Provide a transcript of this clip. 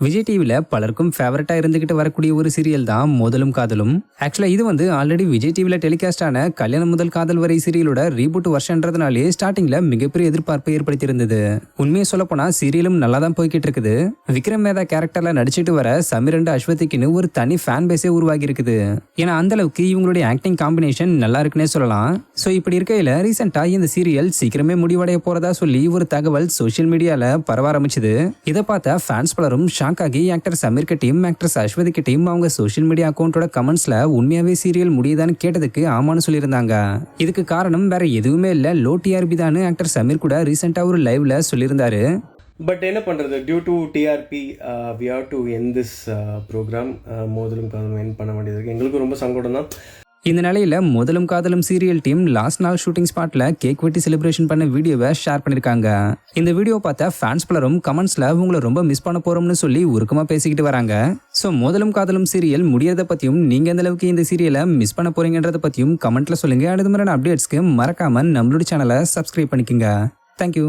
விஜய் டிவில பலருக்கும் ஃபேவரட்டா இருந்துகிட்டு வரக்கூடிய ஒரு சீரியல் தான் மோதலும் காதலும். ஆக்சுவலா இது வந்து ஆல்ரெடி விஜய் டிவில டெலிகாஸ்ட் ஆன கல்யாணம் முதல் காதல் வரை சீரியலோட ரீபூட் வருஷன்றதுனாலே ஸ்டார்டிங்ல மிகப்பெரிய எதிர்பார்ப்பை ஏற்படுத்தியிருந்தது. உண்மையை சொல்ல போனா சீரியலும் நல்லா தான் போய்கிட்டு இருக்குது. விக்ரம் மேதா கேரக்டர்ல நடிச்சிட்டு வர சமீர் அண்ட் அஸ்வதிக்குன்னு ஒரு தனி ஃபேன் பேஸே உருவாகி இருக்குது. ஏன்னா அந்த அளவுக்கு இவங்களுடைய ஆக்டிங் காம்பினேஷன் நல்லா இருக்குன்னே சொல்லலாம். சோ இப்படி இருக்கையில ரீசெண்டா இந்த சீரியல் சீக்கிரமே முடிவடைய போறதா சொல்லி ஒரு தகவல் சோசியல் மீடியால பரவ ஆரம்பிச்சது. இதை பார்த்த ஃபேன்ஸ் பலரும் ஆகி ஆக்டர் சமீர் கிட்டையும் ஆக்ட்ரஸ் அஸ்வதி கிட்டையும் அவங்க சோஷியல் மீடியா அக்கௌண்டோட கமெண்ட்ஸ்ல உண்மையாவே சீரியல் முடியுதான்னு கேட்டதுக்கு ஆமான்னு சொல்லியிருந்தாங்க. இதுக்கு காரணம் வேற எதுவுமே இல்ல, லோ டிஆர்பி தான் ஆக்டர் சமீர் கூட ரீசெண்டா ஒரு லைவ்ல சொல்லியிருந்தாரு. பட் என்ன பண்ணுறது, due to TRP we have to end this program. மோதலும் காதலும் என் பண்ண வேண்டியது இருக்குது. எங்களுக்கு ரொம்ப சங்கடம் தான். இந்த நிலையில முதலும் காதலும் சீரியல் டீம் லாஸ்ட் நாள் ஷூட்டிங் ஸ்பாட்ல கேக் வெட்டி செலிப்ரேஷன் பண்ண வீடியோவை ஷேர் பண்ணிருக்காங்க. இந்த வீடியோ பார்த்த ஃபேன்ஸ் பலரும் கமெண்ட்ஸ்ல உங்களை ரொம்ப மிஸ் பண்ண போறோம்னு சொல்லி உருக்கமா பேசிக்கிட்டு வராங்க. சோ முதலும் காதலும் சீரியல் முடியறத பத்தியும் நீங்க எந்த அளவுக்கு இந்த சீரியலை மிஸ் பண்ண போறீங்கன்றத பத்தியும் கமெண்ட்ல சொல்லுங்க. அடுத்த மாதிரியான அப்டேட்ஸ்க்கு மறக்காம நம்மளோட சேனலை சப்ஸ்கிரைப் பண்ணிக்கோங்க. தேங்க்யூ.